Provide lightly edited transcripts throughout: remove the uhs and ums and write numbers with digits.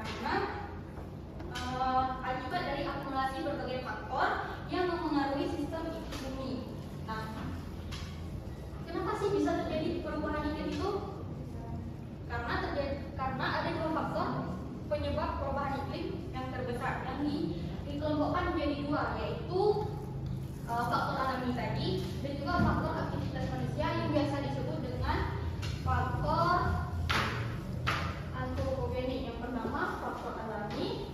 karena akibat dari akumulasi berbagai faktor yang mempengaruhi sistem bumi. Nah, kenapa sih bisa terjadi perubahan iklim itu? Karena ada dua faktor penyebab perubahan iklim yang terbesar yang dikelompokkan menjadi dua, yaitu faktor alami tadi dan juga faktor aktivitas manusia yang biasa disebut dengan faktor antropogenik. Yang pertama faktor alami.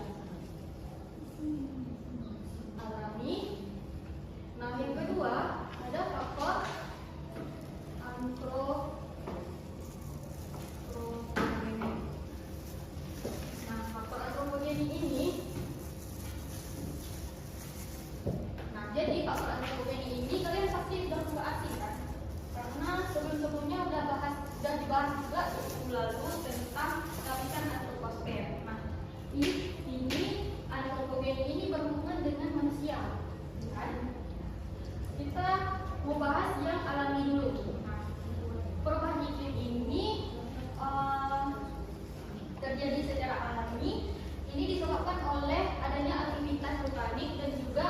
Nah, yang kedua ada faktor antropogenik. Nah, faktor antropogenik ini, jadi faktor antropogenik ini kalian pasti sudah asing kan? Karena sebelum-sebelumnya sudah dibahas juga waktu lalu tentang lapisan antroposfer. Nah, ini antropogenik ini berhubungan dengan manusia, kan? Kita mau bahas yang alami dulu. Nah, perubahan iklim ini terjadi secara alami. Ini disebabkan oleh adanya aktivitas vulkanik dan juga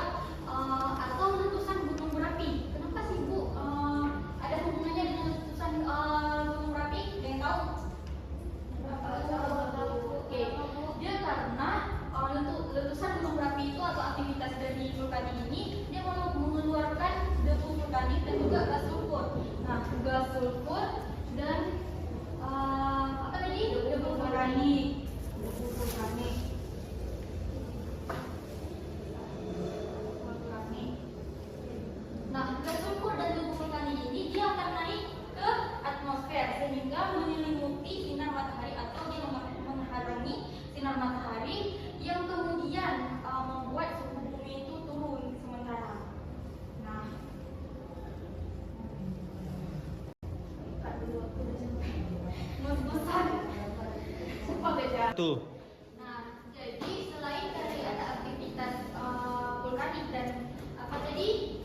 atau letusan gunung berapi. Kenapa sih Bu ada hubungannya dengan letusan gunung berapi? Ada yang tahu? Oke, dia karena letusan gunung berapi itu atau aktivitas dari vulkanik ini dia mengeluarkan debu vulkanik dan juga gas sulfur. Nah, gas sulfur dan apa tadi? Debu vulkanik. Nah, gas sulfur dan debu vulkanik ini dia akan naik ke atmosfer sehingga menyelimuti sinar matahari atau dia menghalangi sinar matahari yang kemudian membuat suhu bumi itu turun sementara. Nah, bosan. Sumpah beda. Tuh. Nah, jadi selain dari ada aktivitas vulkanik dan apa tadi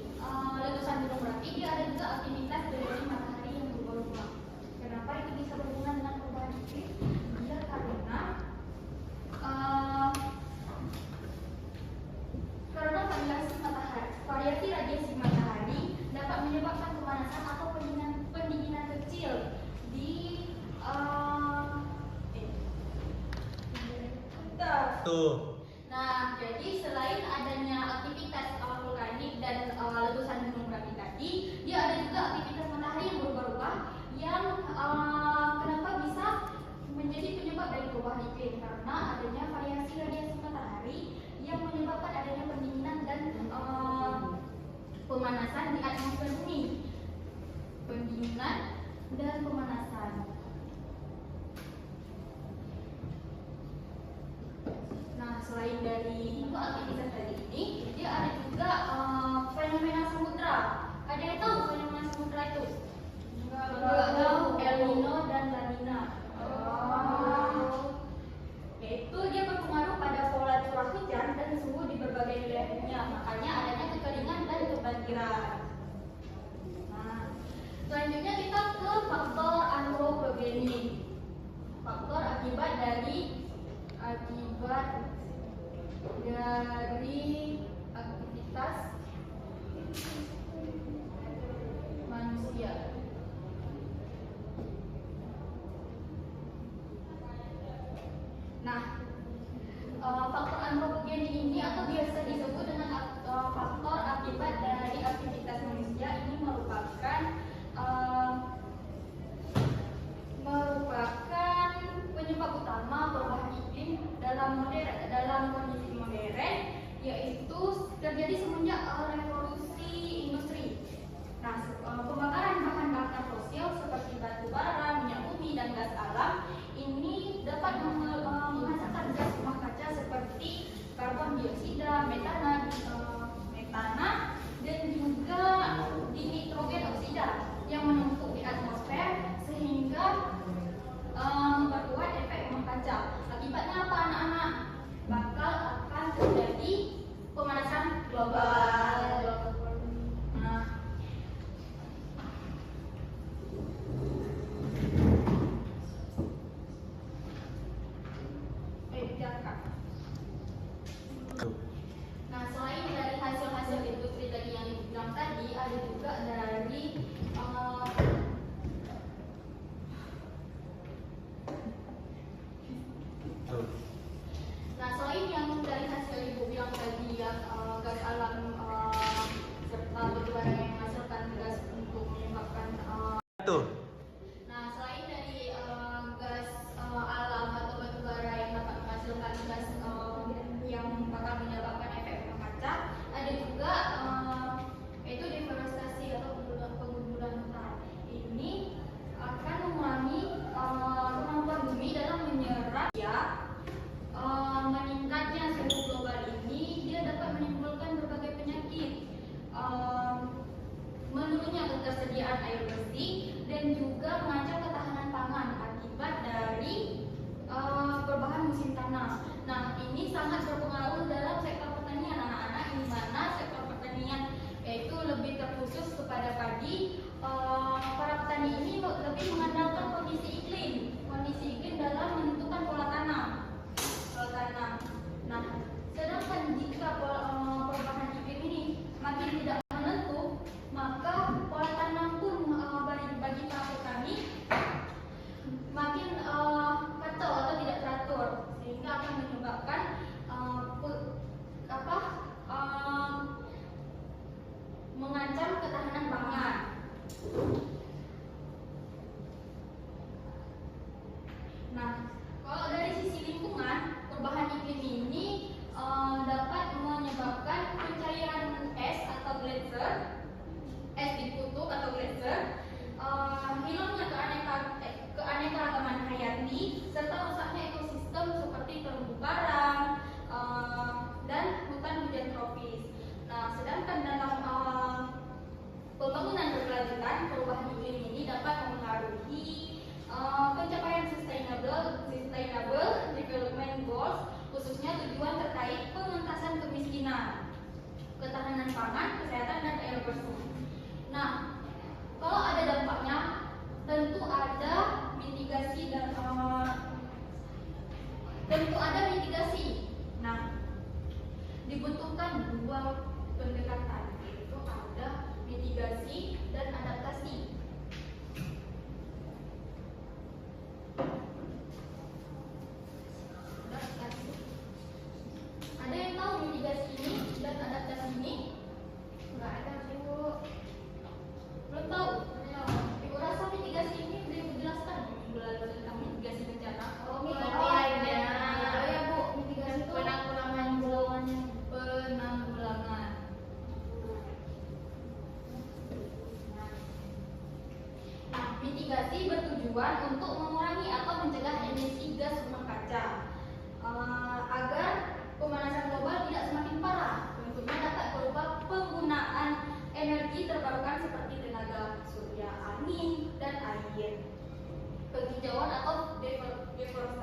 letusan gunung berapi, dia ada juga aktivitas dari matahari yang berubah-ubah. Kenapa ini bisa berhubungan dengan perubahan iklim? Dia karena variasi radiasi matahari dapat menyebabkan pemanasan atau pendinginan kecil di Tuh. Nah, jadi selain adanya aktivitas vulkanik dan letusan gunung berapi tadi, dia ada juga aktivitas matahari yang berubah-ubah yang kenapa bisa menjadi penyebab dari perubahan iklim, karena adanya variasi radiasi matahari yang menyebabkan adanya pendinginan dan pemanasan di atmosfer bumi. Pendinginan dan pemanasan. Nah, selain dari itu aktivitas tadi ini, dia ada juga fenomena samudra. Ada yang tahu fenomena samudra itu? Enggak tahu. El Nino dan La Nina. Yaitu dia berpengaruh pada pola curah hujan dan suhu di berbagai wilayah dunia. Makanya adanya kekeringan dan kebanjiran. Nah, selanjutnya kita ke faktor antropogenik. Faktor akibat dari aktivitas manusia. Nah, faktor antropogenik ini atau biasa disebut dengan faktor akibat dari aktivitas manusia ini merupakan penyebab utama perubahan iklim dalam kondisi modern, yaitu terjadi semenjak revolusi industri. Nah, pembakaran bahan bakar fosil seperti batu bara, minyak bumi, dan gas alam ini dapat menghasilkan gas rumah kaca seperti karbon dioksida, metana, dan juga dinitrogen oksida yang Satu. Nah, selain yang dari hasil ibu bilang tadi yang gas alam serta batubara yang menghasilkan gas untuk menyebabkan Satu. nah, selain dari gas alam atau batubara yang dapat menghasilkan gas yang bakal menyebabkan efek rumah kaca, ada juga yaitu deforestasi atau penggundulan hutan. Ini akan mengurangi kemampuan bumi dalam menyerap meningkatnya suhu global ini dia dapat menimbulkan berbagai penyakit, menurunnya ketersediaan air bersih dan juga mengancam ketahanan pangan akibat dari perubahan musim tanam. Nah, ini sangat berpengaruh dalam sektor pertanian anak-anak, di mana sektor pertanian yaitu lebih terkhusus kepada padi. Para petani ini lebih mengandalkan kondisi iklim dalam menentukan pola tanam. Nah, sedangkan jika perubahan iklim ini makin tidak menentu, maka pola tanam pun bagi para petani makin kacau atau tidak teratur, sehingga akan menyebabkan mengancam ketahanan pangan. Nah, kalau dari sisi lingkungan, perubahan iklim ini dapat menyebabkan pencairan es atau gletser, es di kutub atau gletser, hilangnya keanekaragaman hayati, serta rusaknya ekosistem seperti terumbu karang dan hutan hujan tropis. Nah, sedangkan dalam pembangunan berkelanjutan, perubahan iklim ini dapat mempengaruhi pencapaian sustainable development goals, khususnya tujuan terkait pengentasan kemiskinan, ketahanan pangan, kesehatan dan air bersih. Nah, kalau ada dampaknya, tentu ada mitigasi dan Nah, dibutuhkan dua pendekatan, yaitu ada mitigasi dan adaptasi. Ada yang tahu mitigasi ini dan adaptasi ini? Enggak ada, Bu. Belum tahu? Ibu rasa mitigasi ini sudah Ibu jelaskan minggu lalu tentang mitigasi bencana. Ya, Bu. Mitigasi itu penanggulangan. Nah, mitigasi bertujuan untuk mengurangi atau mencegah emisi gas rumah kaca agar pemanasan global tidak semakin parah. Tentunya dapat berupa penggunaan energi terbarukan seperti tenaga surya, angin, dan air, penghijauan atau deforestasi